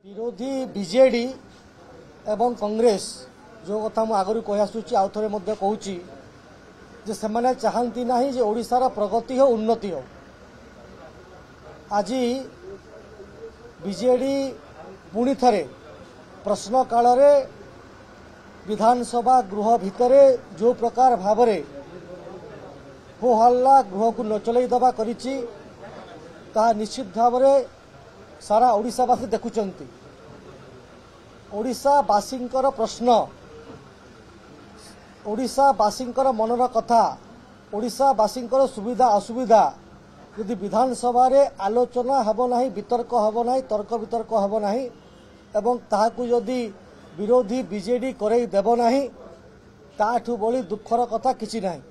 विरोधी बीजेडी एवं कांग्रेस जो कथा मु आगु कही आसुची आउ थे कहूँ जे से चाहती ना जे ओडिशार प्रगति हो उन्नति हो। आज बीजेडी पुणी थे प्रश्न काल विधानसभा गृह भितर जो प्रकार भाव हो हल्ला गृह को नचल दबा कर निश्चित भाव सारा ओडिशावासी देखुचंती। ओडिशावासींकर प्रश्न, ओडिशावासींकर मनर कथा, ओडिशावासींकर सुविधा असुविधा यदि विधानसभा रे आलोचना हेब नाही, वितर्क हेब नाही, तर्क वितर्क हेब नाही एवं ताहाकु यदि विरोधी बीजेडी करई देब नाही ताठु बड़ी दुखर कथा किछि नाही।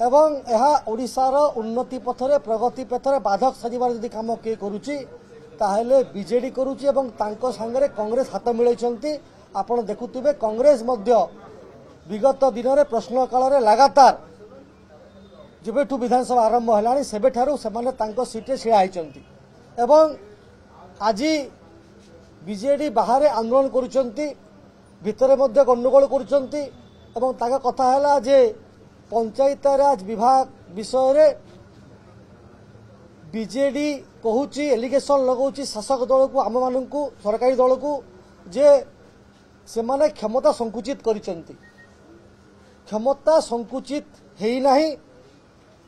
एवं यह ओडिशार उन्नति पथरे प्रगति पथरे बाधक साजिबार यदि काम किए करुची ताहेले बीजेडी करुची एवं तांको संगरे कांग्रेस हाथ मिलाइछंती। आपण देखुथिबे कांग्रेस मध्य विगत दिन में प्रश्न काल रे लगातार जेबेठु विधानसभा आरंभ हेलानी सेबेठारु सेमाने तांको सीटे छिड़ा आइछंती एवं आज बीजेडी बाहर आंदोलन करुचंती, भितरे मध्य गंडगोल करुचंती एवं ताका कथा हैला जे पंचायतराज विभाग विषय रे बीजेडी कहूची एलिगेशन लगाउची शासक दल को आम मान को सरकारी दल को जे से माने क्षमता संकुचित करिसंती। क्षमता संकुचित हेई नाही।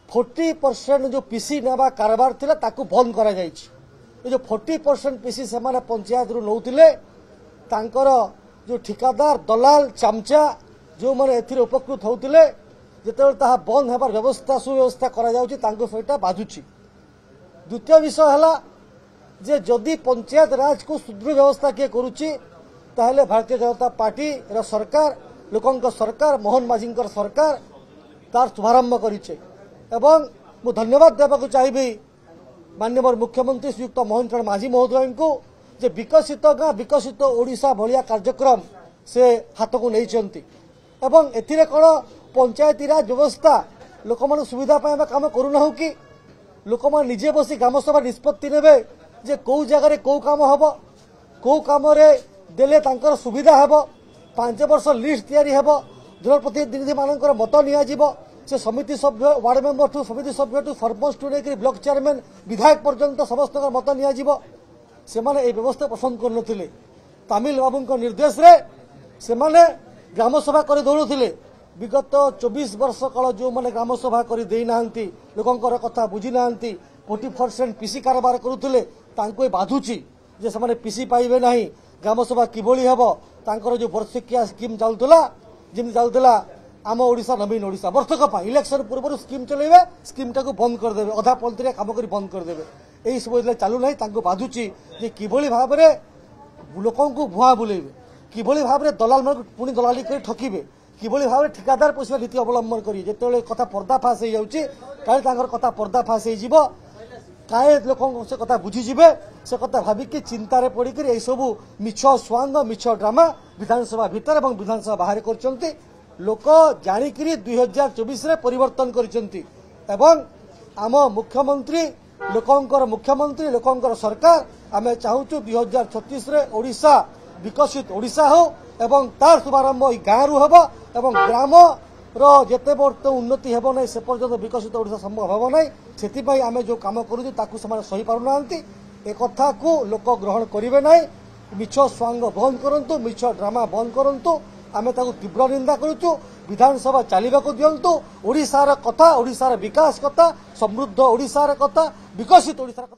40% जो पीसी नेबा कारबार थिला ताकू बंद करा जायछि। ए जो 40% पीसी से माने पंचायत रु नउतिले तांकर जो ठिकादार दलाल चामचा जो माने एथिरे उपकृत होउतिले जेतेबेले ताहा बंद हेबार व्यवस्था सुव्यवस्था करा जाउछि तांको सेटा बाजुछि। द्वितीय विषय हला जे जदि पंचायत राज को सुदृढ़ व्यवस्था किए करुछि ताहले भारतीय जनता पार्टी र सरकार लोकंक सरकार मोहन माझींकर सरकार तार शुभारंभ करिछे एवं मु धन्यवाद देबाक चाहिबी माननीय मुख्यमंत्री श्रीयुक्त मोहन चरण माझी महोदय को जे विकसित गाँ विकसित ओडिशा भलिया कार्यक्रम से हाथ को नहीं एवं एथिरे कोन पंचायती राज व्यवस्था लोक मान सुविधा पाए काम करूना कि लोक मान निजे बसी ग्राम सभा निष्पत्ति नेबे जे कौ जगह कौ काम हम कौ काम देले तांकर सुविधा हेब 5 वर्ष लिस्ट तैयारी हेब जनप्रतिनिधि मानकर मत नियाजिब से समिति सभ्य वार्ड मेंबर ठू समिति सभ्य ठू सरपंच ठू लेकर ब्लॉक चेयरमैन विधायक पर्यंत समस्त मत नियाजिब से माने ए व्यवस्था पसंद करनथिले। तामिल बाबूंक निर्देश रे से माने ग्राम सभा कर दौड़ुथिले। विगत 24 वर्ष काल जो माने ग्राम सभा कर देई नांती लोकंकर कथा बुझी नांती 40% पीसी कारबार करुथिले तांको बाधुची जे से माने पीसी पाइबे नाही। ग्राम सभा किभली हेब तांकर जो वर्षिकिया स्कीम चलुतला जिम चलुतला आम ओडिशा नवीन ओडिशा वर्षक पा इलेक्शन पूर्व स्कीम चलेबे स्कीम टाको बंद कर देबे अधा पंतरिया काम करी बंद कर देबे एई सब चालू नाही। तांको बाधुची जे किभली भाबरे लोकंकु भुआ बुलेबे किभली भाबरे दलाल मन पुणी दलाली कर ठकीबे किभली भाव ठिकादार पोषिबा नीति अवलंबन करी जेतेबेले कथा पर्दाफाश हो जाउची काहे तांकर कथा पर्दाफाश हो जिवो काहे लोक से कथा बुझीजे से कथा भाविकी चिंतार पड़िक सब मिछ स्वांग मिछ ड्रामा विधानसभा भितर और विधानसभा बाहर कर लोक जाणिकी 2024 रे परिवर्तन करिसेंती एवं आम मुख्यमंत्री लोकंकर सरकार आमे चाहूचु 2036 रे ओडिशा विकसित ओडिशा हो एवं तार शुभारंभ गाँव रु हेब एवं ग्राम जेते बर्त उन्नति हेब ना से पर्यंत विकसित ओडिशा संभव हेब ना से आमे जो काम करूँ ताकू से सही पारु नांती ए कथा को लोक ग्रहण करेंगे ना। मिछ स्वांग बंद करंतु मिछ ड्रामा बंद करंतु आमे ताकू तीव्र निंदा करूचु। विधानसभा चलिबाकू दियंतु। ओडिशार कथा ओडिशार विकास कथा समृद्ध ओडिशार कथा विकसित ओडिशार कथा